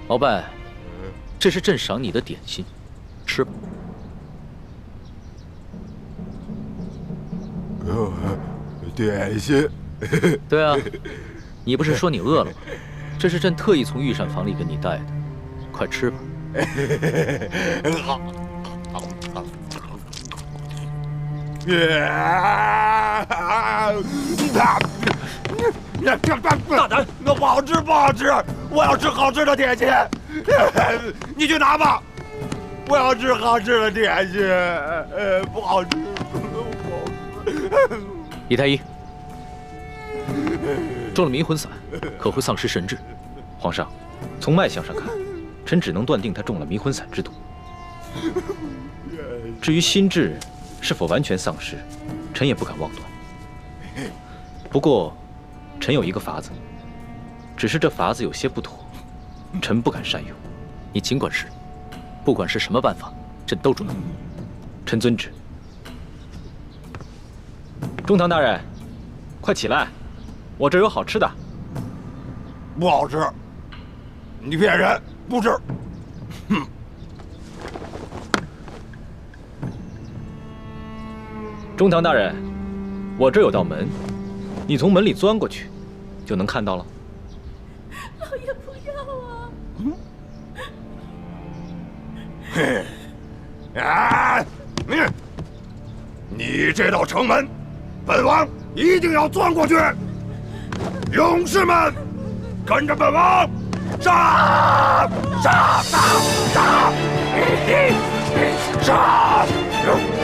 鳌拜，这是朕赏你的点心，吃吧。点心？对啊，你不是说你饿了吗？这是朕特意从御膳房里给你带的，快吃吧。好。大胆！那不好吃，不好吃！我要吃好吃的点心，你去拿吧。我要吃好吃的点心，不好吃，不好吃。李太医，中了迷魂散，可会丧失神智。皇上，从脉象上看，臣只能断定他中了迷魂散之毒。至于心智是否完全丧失，臣也不敢妄断。不过，臣有一个法子，只是这法子有些不妥，臣不敢善用。你尽管试，不管是什么办法，朕都准。臣遵旨。中堂大人，快起来，我这有好吃的。不好吃，你骗人，不吃。哼。中堂大人，我这有道门，你从门里钻过去，就能看到了。老爷不要啊！嘿，啊！你这道城门，本王一定要钻过去！勇士们，跟着本王，杀！杀！杀！杀！杀！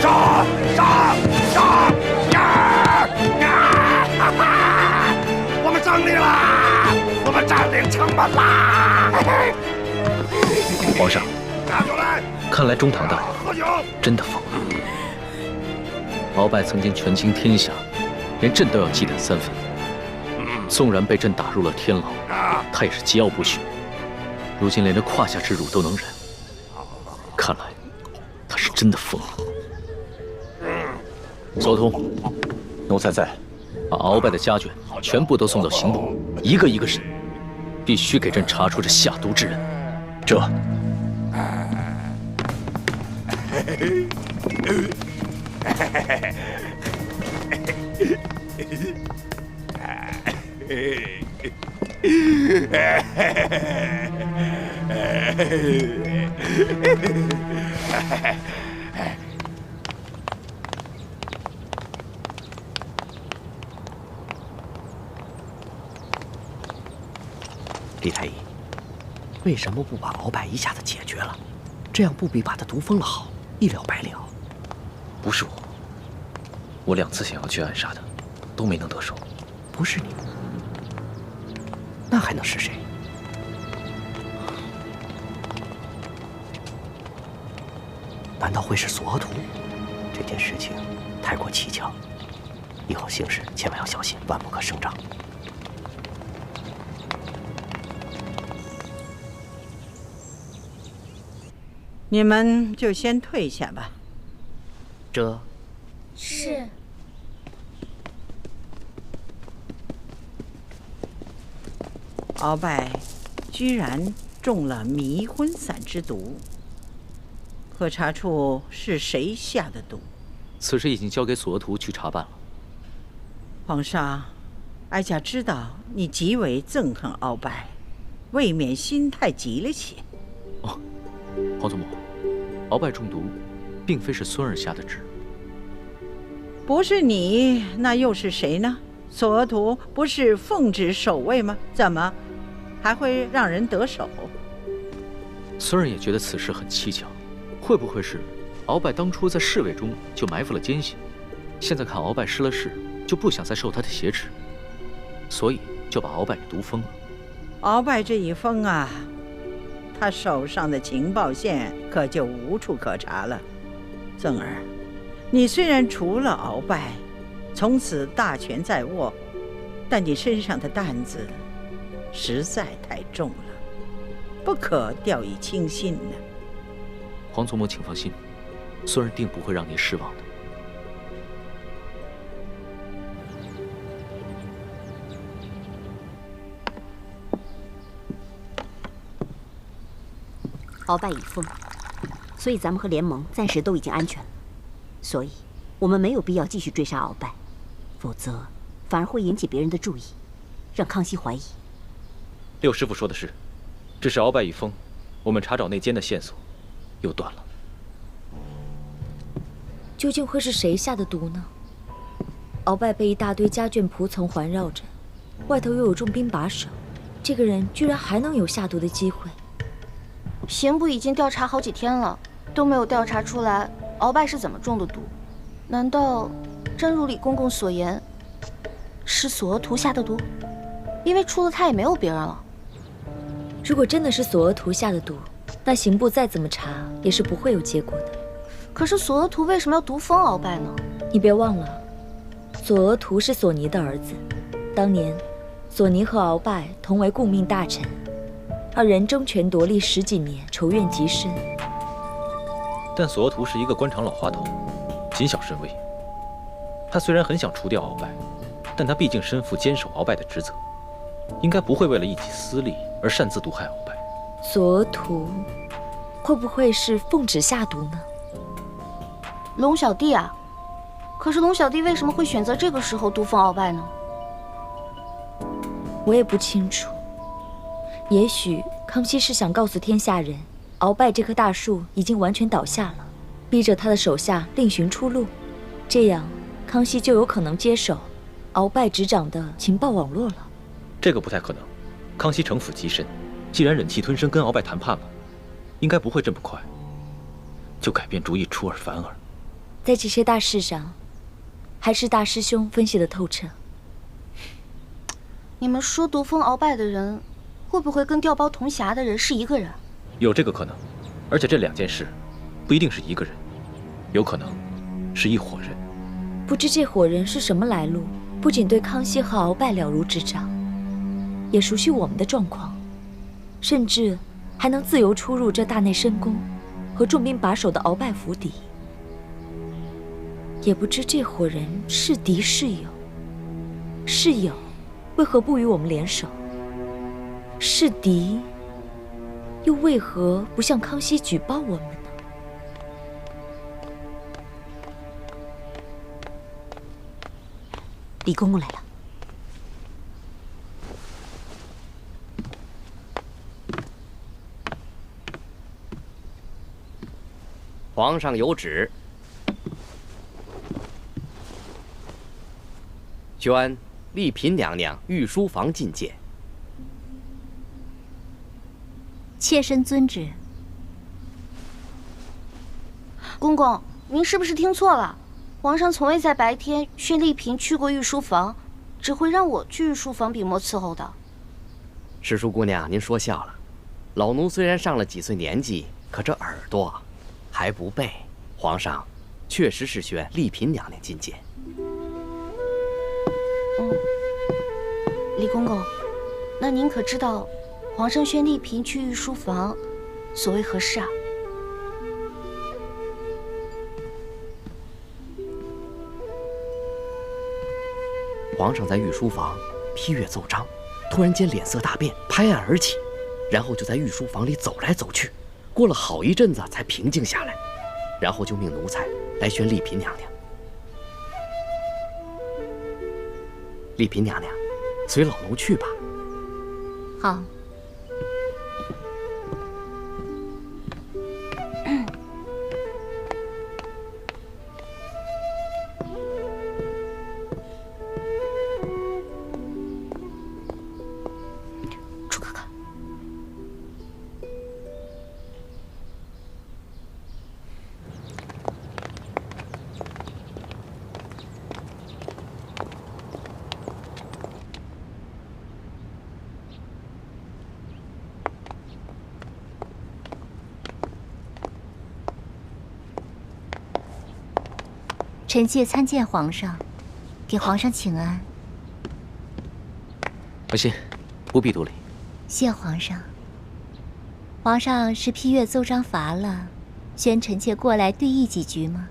杀！杀！杀！呀！哈哈！我们胜利啦！我们占领城门啦！皇上，看来中堂大人真的疯了。鳌拜曾经权倾天下，连朕都要忌惮3分。纵然被朕打入了天牢，他也是桀骜不驯。如今连这胯下之辱都能忍，看来他是真的疯了。索通，奴才在。把鳌拜的家眷全部都送到刑部，一个一个审，必须给朕查出这下毒之人。这。李太医，为什么不把鳌拜一下子解决了？这样不比把他毒疯了好，一了百了。不是我2次想要去暗杀他，都没能得手。不是你，那还能是谁？难道会是索图？这件事情太过蹊跷，以后行事千万要小心，万不可声张。你们就先退下吧。这是。鳌拜居然中了迷魂散之毒，可查出是谁下的毒？此事已经交给索额图去查办了。皇上，哀家知道你极为憎恨鳌拜，未免心太急了些。哦，皇祖母，鳌拜中毒，并非是孙儿下的旨。不是你，那又是谁呢？索额图不是奉旨守卫吗？怎么还会让人得手？孙儿也觉得此事很蹊跷，会不会是鳌拜当初在侍卫中就埋伏了奸细，现在看鳌拜失了势，就不想再受他的挟持，所以就把鳌拜给毒疯了。鳌拜这一疯啊，他手上的情报线可就无处可查了。曾儿，你虽然除了鳌拜，从此大权在握，但你身上的担子实在太重了，不可掉以轻心呢。皇祖母请放心，孙儿定不会让您失望的。鳌拜已封，所以咱们和联盟暂时都已经安全了。所以，我们没有必要继续追杀鳌拜，否则反而会引起别人的注意，让康熙怀疑。六师傅说的是，只是鳌拜已封，我们查找内奸的线索又断了。究竟会是谁下的毒呢？鳌拜被一大堆家眷仆从环绕着，外头又有重兵把守，这个人居然还能有下毒的机会。刑部已经调查好几天了，都没有调查出来鳌拜是怎么中的毒。难道真如李公公所言，是索额图下的毒？因为除了他也没有别人了。如果真的是索额图下的毒，那刑部再怎么查也是不会有结果的。可是索额图为什么要毒封鳌拜呢？你别忘了，索额图是索尼的儿子，当年索尼和鳌拜同为顾命大臣，二人争权夺利10几年，仇怨极深。但索额图是一个官场老滑头，谨小慎微。他虽然很想除掉鳌拜，但他毕竟身负坚守鳌拜的职责，应该不会为了一己私利而擅自毒害鳌拜。索额图会不会是奉旨下毒呢？龙小弟啊，可是龙小弟为什么会选择这个时候毒封鳌拜呢？我也不清楚。也许康熙是想告诉天下人，鳌拜这棵大树已经完全倒下了，逼着他的手下另寻出路，这样康熙就有可能接手鳌拜执掌的情报网络了。这个不太可能。康熙城府极深，既然忍气吞声跟鳌拜谈判了，应该不会这么快就改变主意出尔反尔。在这些大事上，还是大师兄分析得透彻。你们说毒封鳌拜的人，会不会跟调包铜匣的人是一个人？有这个可能，而且这2件事不一定是一个人，有可能是一伙人。不知这伙人是什么来路，不仅对康熙和鳌拜了如指掌，也熟悉我们的状况，甚至还能自由出入这大内深宫和重兵把守的鳌拜府邸。也不知这伙人是敌是友，是友为何不与我们联手？是敌又为何不向康熙举报我们呢？李公公来了。皇上有旨，宣丽嫔娘娘御书房觐见。妾身遵旨。公公，您是不是听错了？皇上从未在白天宣丽嫔去过御书房，只会让我去御书房笔墨伺候的。诗书姑娘，您说笑了。老奴虽然上了几岁年纪，可这耳朵还不背。皇上确实是宣丽嫔娘娘觐见。李公公，那您可知道皇上宣丽嫔去御书房所为何事啊？皇上在御书房批阅奏章，突然间脸色大变，拍案而起，然后就在御书房里走来走去，过了好一阵子才平静下来，然后就命奴才来宣丽嫔娘娘。丽嫔娘娘，随老奴去吧。好。楚哥哥，臣妾参见皇上，给皇上请安。放心，不必多礼。谢皇上。皇上是批阅奏章乏了，宣臣妾过来对弈几局吗？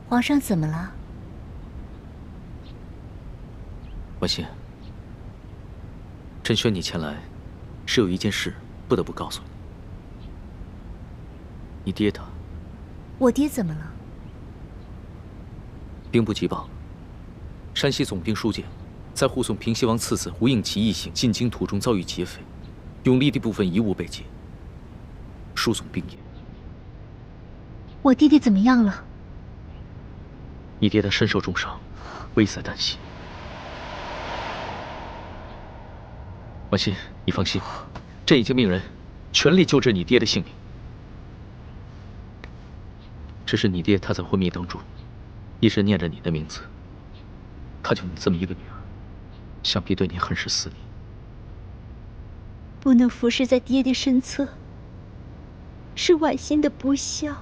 皇上怎么了？婉心，朕宣你前来，是有一件事不得不告诉你。你爹他……我爹怎么了？兵部急报，山西总兵舒简在护送平西王次子吴应奇一行进京途中遭遇劫匪，永历帝部分遗物被劫。舒总兵也。我弟弟怎么样了？你爹他身受重伤，危在旦夕。婉心，你放心，朕已经命人全力救治你爹的性命。只是你爹他在昏迷当中，一直念着你的名字。他就你这么一个女儿，想必对你很是思念。不能服侍在爹爹身侧，是婉心的不孝。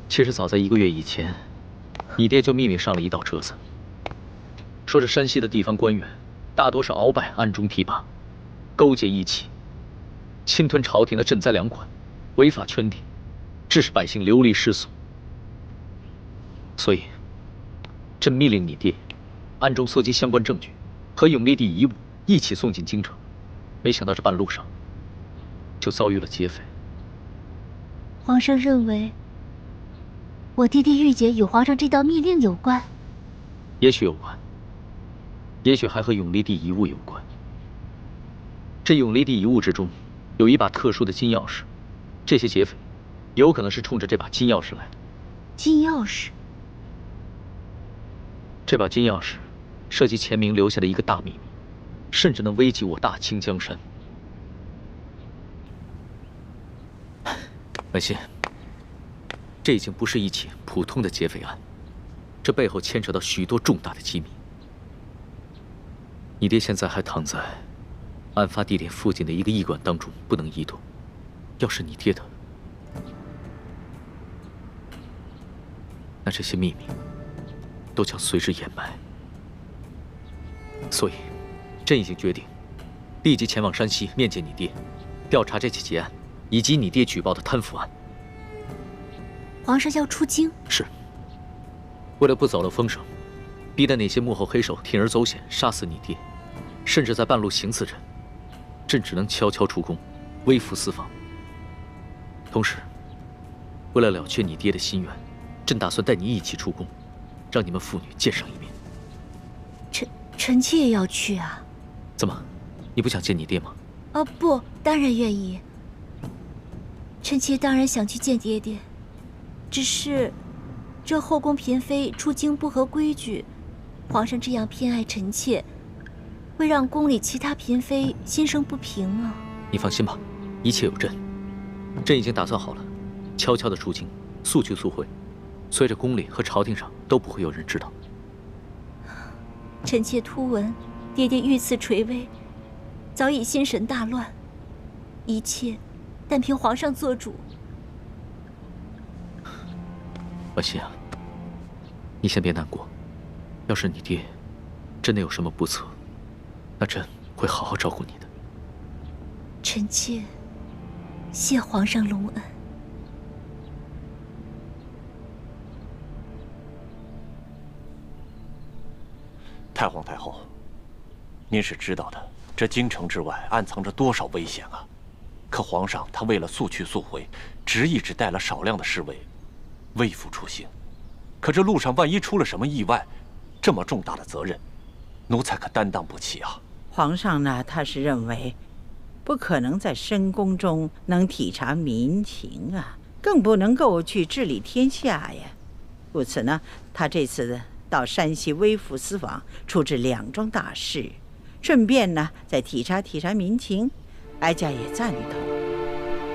其实早在1个月以前，你爹就秘密上了一道折子，说这山西的地方官员大多是鳌拜暗中提拔，勾结一起，侵吞朝廷的赈灾粮款，违法圈地，致使百姓流离失所。所以，朕密令你爹暗中搜集相关证据，和永历帝遗物一起送进京城。没想到这半路上，就遭遇了劫匪。皇上认为，我弟弟玉洁与皇上这道密令有关？也许有关，也许还和永历帝遗物有关。这永历帝遗物之中，有一把特殊的金钥匙，这些劫匪有可能是冲着这把金钥匙来的。金钥匙？这把金钥匙涉及钱明留下的一个大秘密，甚至能危及我大清江山。婉心，这已经不是一起普通的劫匪案，这背后牵扯到许多重大的机密。你爹现在还躺在案发地点附近的一个驿馆当中，不能移动。要是你爹他，那这些秘密都将随之掩埋。所以，朕已经决定立即前往山西面见你爹，调查这起劫案以及你爹举报的贪腐案。皇上要出京？是。为了不走漏风声，逼得那些幕后黑手铤而走险杀死你爹，甚至在半路行刺朕只能悄悄出宫，微服私访。同时，为了了却你爹的心愿，朕打算带你一起出宫，让你们父女见上一面。臣妾也要去啊！怎么，你不想见你爹吗？不，当然愿意。臣妾当然想去见爹爹，只是这后宫嫔妃出京不合规矩，皇上这样偏爱臣妾，会让宫里其他嫔妃心生不平啊。你放心吧，一切有朕。朕已经打算好了，悄悄地出京，速去速回，随着宫里和朝廷上都不会有人知道。臣妾突闻爹爹遇刺垂危，早已心神大乱，一切但凭皇上做主。婉心啊，你先别难过，要是你爹真的有什么不测，那朕会好好照顾你的。臣妾谢皇上隆恩。太皇太后，您是知道的，这京城之外暗藏着多少危险啊！可皇上他为了速去速回，执意只带了少量的侍卫，微服出行。可这路上万一出了什么意外，这么重大的责任，奴才可担当不起啊！皇上呢，他是认为，不可能在深宫中能体察民情啊，更不能够去治理天下呀。故此呢，他这次到山西微服私访，处置2桩大事，顺便呢再体察体察民情，哀家也赞同。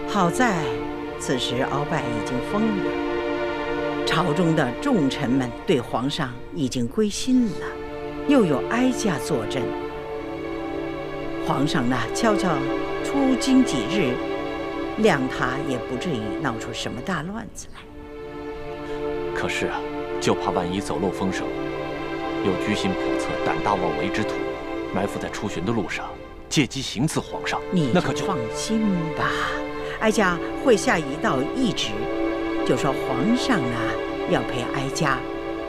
好在此时鳌拜已经疯了，朝中的重臣们对皇上已经归心了，又有哀家坐镇，皇上呢悄悄出京几日，谅他也不至于闹出什么大乱子来。可是啊，就怕万一走漏风声，有居心叵测、胆大妄为之徒，埋伏在出巡的路上，借机行刺皇上。你那可就放心吧，哀家会下一道懿旨，就说皇上呢要陪哀家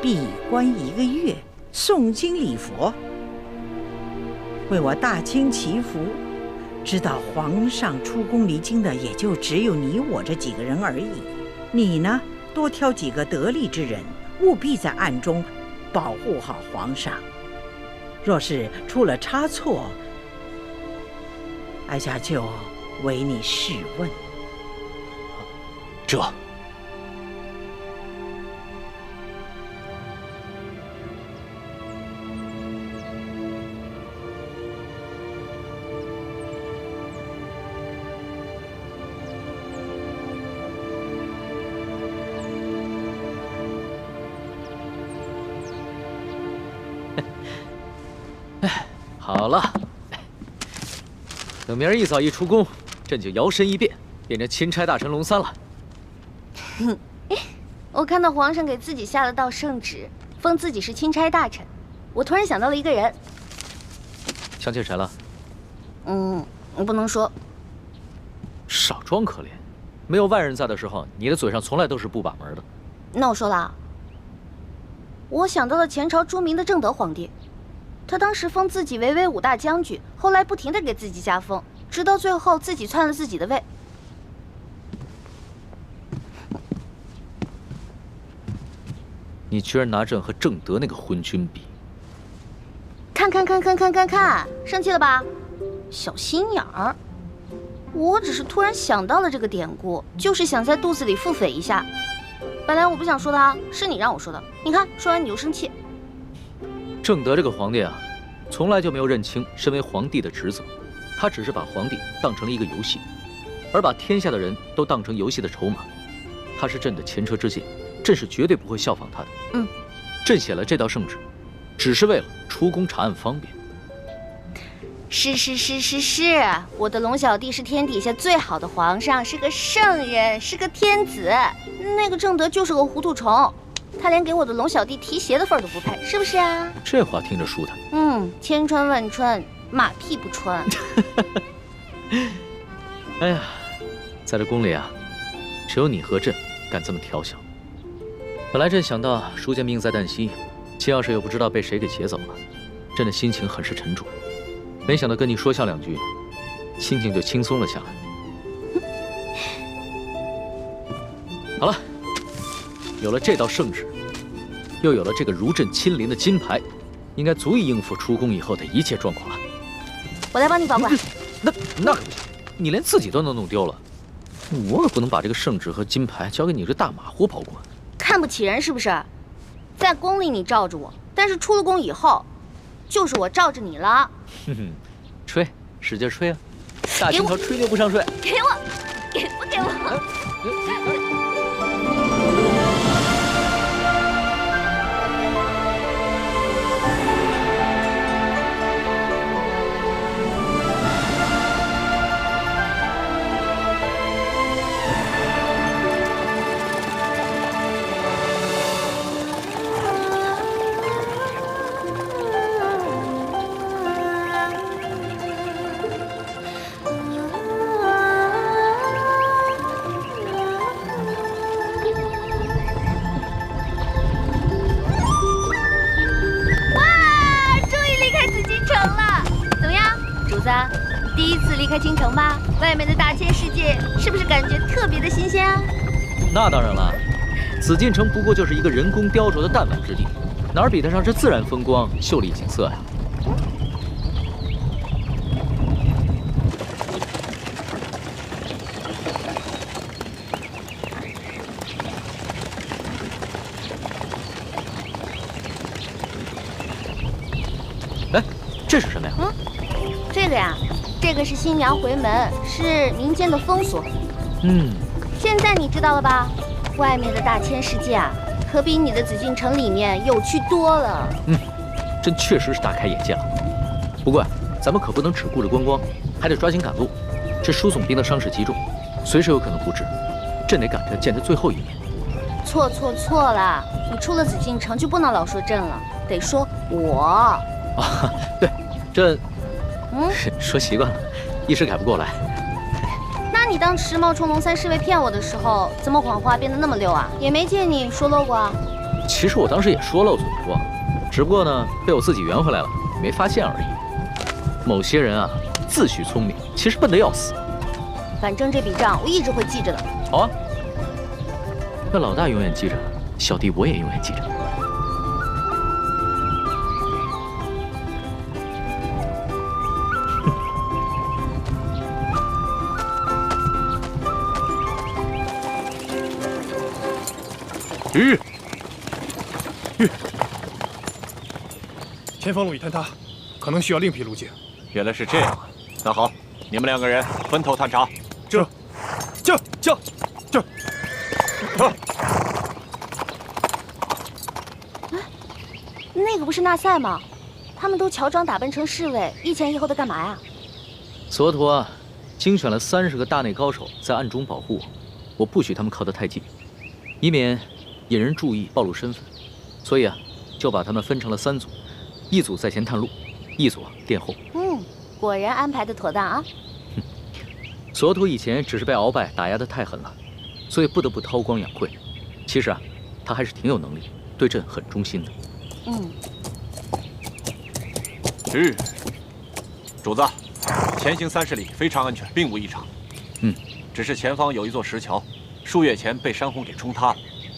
闭关1个月，诵经礼佛，为我大清祈福。知道皇上出宫离京的也就只有你我这几个人而已。你呢，多挑几个得力之人，务必在暗中保护好皇上。若是出了差错，哀家就为你试问。这。好了，等明儿一早一出宫，朕就摇身一变，变成钦差大臣龙三了。我看到皇上给自己下了道圣旨，封自己是钦差大臣，我突然想到了一个人。想起谁了？不能说。少装可怜，没有外人在的时候，你的嘴上从来都是不把门的。那我说了，我想到了前朝著名的正德皇帝。他当时封自己为威武大将军，后来不停地给自己加封，直到最后自己篡了自己的位。你居然拿朕和正德那个昏君比！看，生气了吧？小心眼儿！我只是突然想到了这个典故，就是想在肚子里腹诽一下。本来我不想说的啊，是你让我说的。你看，说完你就生气。正德这个皇帝啊，从来就没有认清身为皇帝的职责，他只是把皇帝当成了一个游戏，而把天下的人都当成游戏的筹码。他是朕的前车之鉴，朕是绝对不会效仿他的。朕写了这道圣旨，只是为了出宫查案方便。是，我的龙小弟是天底下最好的皇上，是个圣人，是个天子。那个正德就是个糊涂虫。他连给我的龙小弟提鞋的份儿都不配，是不是啊？这话听着舒坦。千穿万穿，马屁不穿。哎呀，在这宫里啊，只有你和朕敢这么调笑。本来朕想到舒家命在旦夕，齐钥匙又不知道被谁给劫走了，朕的心情很是沉重。没想到跟你说笑两句，心情就轻松了下来。好了。有了这道圣旨，又有了这个如朕亲临的金牌，应该足以应付出宫以后的一切状况了。我来帮你保管。那可不行，你连自己都能弄丢了，我可不能把这个圣旨和金牌交给你这大马虎保管。看不起人是不是？在宫里你罩着我，但是出了宫以后，就是我罩着你了。吹，使劲吹啊！大清朝吹牛不上税。给我，给不给我？第一次离开京城吧，外面的大千世界是不是感觉特别的新鲜啊？那当然了，紫禁城不过就是一个人工雕琢的弹丸之地，哪儿比得上这自然风光、秀丽景色呀？哎，这是什么呀？这个呀。这个是新娘回门，是民间的风俗。现在你知道了吧？外面的大千世界啊，可比你的紫禁城里面有趣多了。朕确实是大开眼界了。不过咱们可不能只顾着观光，还得抓紧赶路。这输送兵的伤势极重，随时有可能不治，朕得赶着见他最后一面。错了！你出了紫禁城就不能老说朕了，得说我。啊，对，这，说习惯了，一时改不过来。那你当时冒充龙三侍卫骗我的时候，怎么谎话变得那么溜啊？也没见你说漏过啊。其实我当时也说漏嘴过，只不过呢，被我自己圆回来了，没发现而已。某些人啊，自诩聪明，其实笨得要死。反正这笔账我一直会记着的。好啊，那老大永远记着，小弟我也永远记着。前方路已坍塌，可能需要另辟路径。原来是这样啊！那好，你们2个人分头探查。这。那个不是纳赛吗？他们都乔装打扮成侍卫，一前一后的干嘛呀？索图啊，精选了30个大内高手在暗中保护我，我不许他们靠得太近，以免引人注意暴露身份。所以啊，就把他们分成了3组，一组在前探路，一组殿后。果然安排的妥当啊！索图以前只是被鳌拜打压得太狠了，所以不得不韬光养晦。其实啊，他还是挺有能力，对朕很忠心的。主子，前行30里非常安全，并无异常。只是前方有一座石桥，数月前被山洪给冲塌了，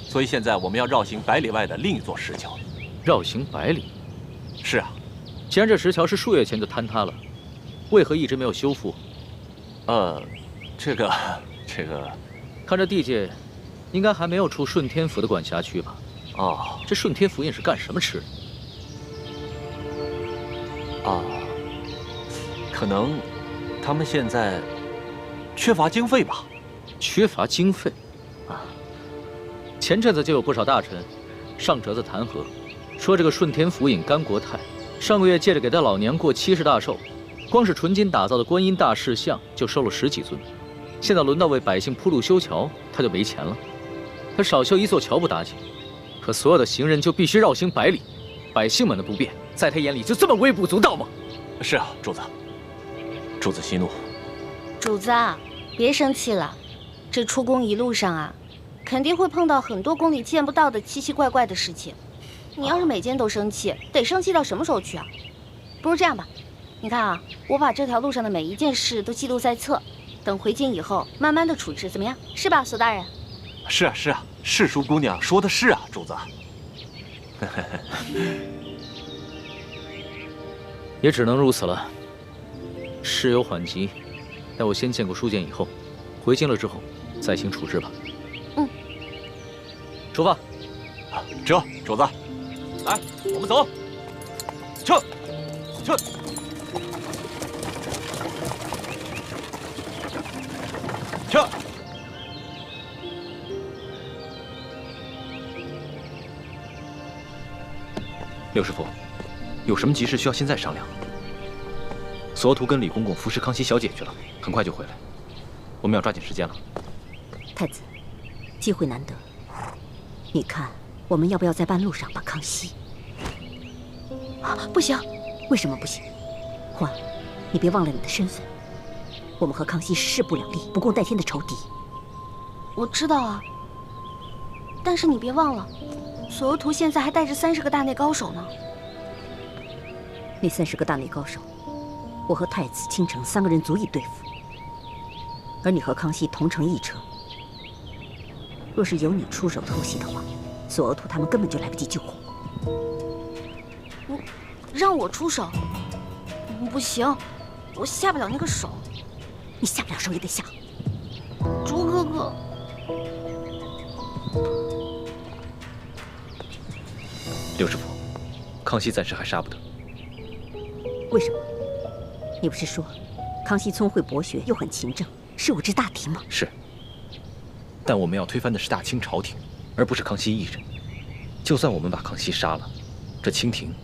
所以现在我们要绕行100里外的另一座石桥。绕行100里？是啊。既然这石桥是数月前就坍塌了，为何一直没有修复？这个，看这地界，应该还没有出顺天府的管辖区吧？哦，这顺天府尹是干什么吃的？可能他们现在缺乏经费吧？缺乏经费？前阵子就有不少大臣上折子弹劾，说这个顺天府尹甘国泰上个月借着给他老娘过70大寿，光是纯金打造的观音大士像就收了10几尊。现在轮到为百姓铺路修桥，他就没钱了。他少修一座桥不打紧，可所有的行人就必须绕行100里，百姓们的不便，在他眼里就这么微不足道吗？是啊，主子。主子息怒。主子啊，别生气了。这出宫一路上啊，肯定会碰到很多宫里见不到的奇奇怪怪的事情。你要是每件都生气，得生气到什么时候去啊？不如这样吧，你看啊，我把这条路上的每一件事都记录在册，等回京以后慢慢的处置，怎么样？是吧，索大人？是啊，世淑姑娘说的是啊，主子。也只能如此了。事有缓急，待我先见过书简以后，回京了之后再行处置吧。出发。这，主子，来，我们走。撤。六师傅，有什么急事需要现在商量？索图跟李公公服侍康熙小姐去了，很快就回来，我们要抓紧时间了。太子，机会难得，你看我们要不要在半路上把康熙？不行。为什么不行？欢，你别忘了你的身份，我们和康熙是势不两立、不共戴天的仇敌。我知道啊，但是你别忘了，索额图现在还带着30个大内高手呢。那30个大内高手，我和太子、倾城3个人足以对付。而你和康熙同乘一车，若是由你出手偷袭的话，索额图他们根本就来不及救火。让我出手？不行，我下不了那个手。你下不了手也得下。朱哥哥。六师傅，康熙暂时还杀不得。为什么？你不是说康熙聪慧博学又很勤政，是我之大敌吗？是。但我们要推翻的是大清朝廷，而不是康熙一人。就算我们把康熙杀了，这清廷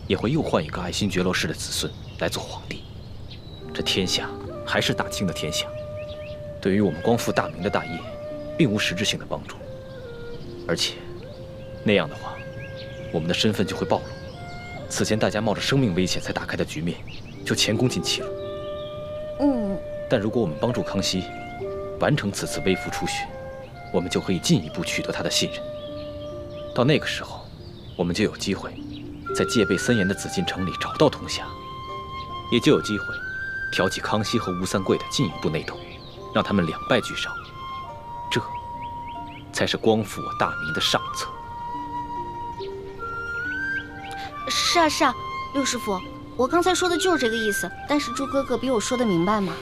也会又换一个爱新觉罗氏的子孙来做皇帝。这天下还是大清的天下，对于我们光复大明的大业，并无实质性的帮助。而且，那样的话，我们的身份就会暴露，此前大家冒着生命危险才打开的局面，就前功尽弃了。但如果我们帮助康熙完成此次微服出巡，我们就可以进一步取得他的信任。到那个时候，我们就有机会在戒备森严的紫禁城里找到铜匣，也就有机会挑起康熙和吴三桂的进一步内斗，让他们两败俱伤。这才是光复我大明的上策。是啊是啊，六师傅，我刚才说的就是这个意思。但是朱哥哥比我说的明白吗？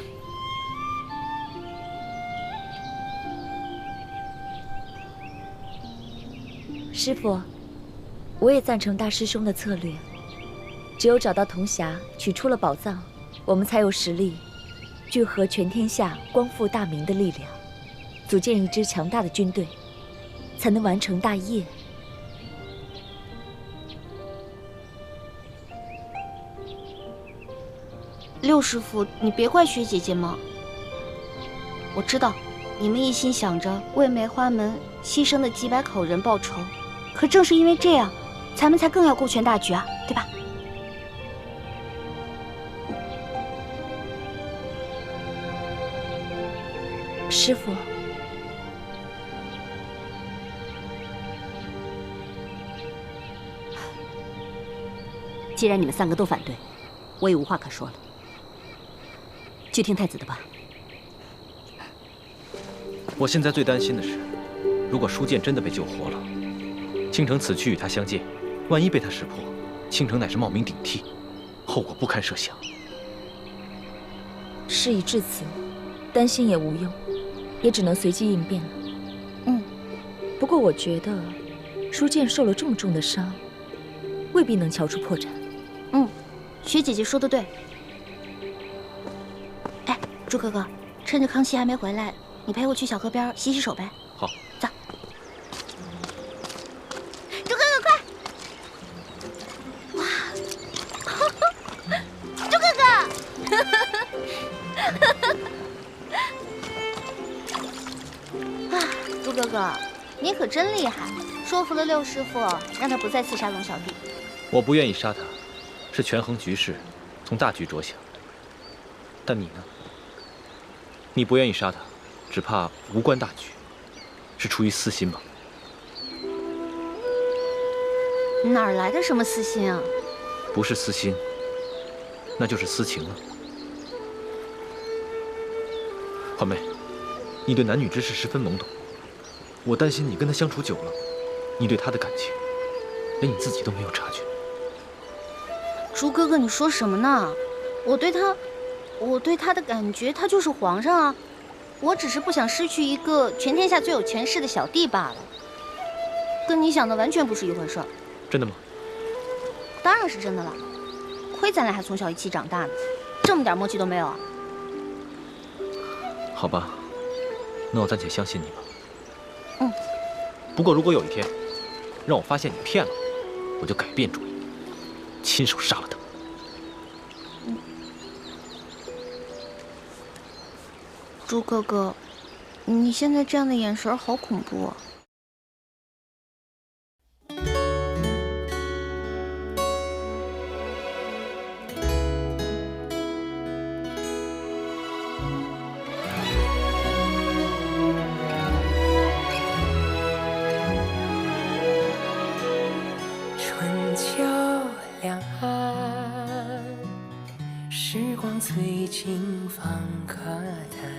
师傅，我也赞成大师兄的策略。只有找到铜匣，取出了宝藏，我们才有实力聚合全天下光复大明的力量，组建一支强大的军队，才能完成大业。六师傅，你别怪薛姐姐嘛。我知道，你们一心想着为梅花门牺牲的几百口人报仇，可正是因为这样，咱们才更要顾全大局啊，对吧？师傅，既然你们三个都反对，我也无话可说了。去听太子的吧。我现在最担心的是，如果舒剑真的被救活了，倾城此去与他相见，万一被他识破，倾城乃是冒名顶替，后果不堪设想。事已至此，担心也无用，也只能随机应变了。不过我觉得，舒剑受了这么重的伤，未必能瞧出破绽。薛姐姐说的对。哎，朱哥哥，趁着康熙还没回来，你陪我去小河边洗洗手呗。好，走。朱哥哥，快！哇，朱哥哥！啊，朱哥哥，你可真厉害，说服了六师傅，让他不再刺杀龙小弟。我不愿意杀他，是权衡局势，从大局着想。但你呢？你不愿意杀他，只怕无关大局，是出于私心吧？哪儿来的什么私心啊？不是私心，那就是私情了。环妹，你对男女之事十分懵懂，我担心你跟他相处久了，你对他的感情，连你自己都没有察觉。朱哥哥，你说什么呢？我对他的感觉，他就是皇上啊！我只是不想失去一个全天下最有权势的小弟罢了，跟你想的完全不是一回事儿。真的吗？当然是真的了，亏咱俩还从小一起长大呢，这么点默契都没有啊！好吧，那我暂且相信你吧。嗯。不过如果有一天让我发现你骗了我，我就改变主意，亲手杀了他。朱哥哥，你现在这样的眼神好恐怖啊！春秋两岸，时光催尽方可谈。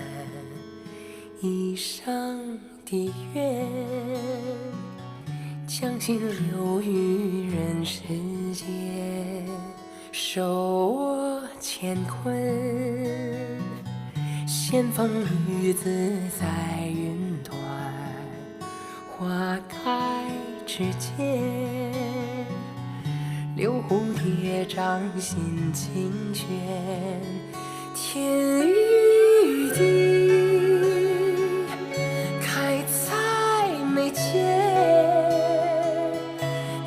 一生的愿，将心留于人世间，手握乾坤，仙风女子在云端，花开之间，留蝴蝶掌心清泉，天与地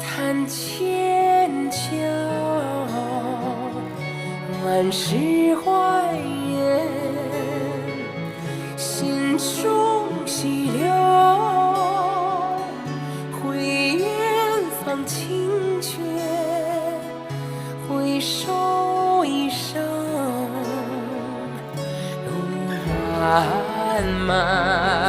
谈千秋，万事还原，心中细流，回远方清泉，一首一声路漫漫。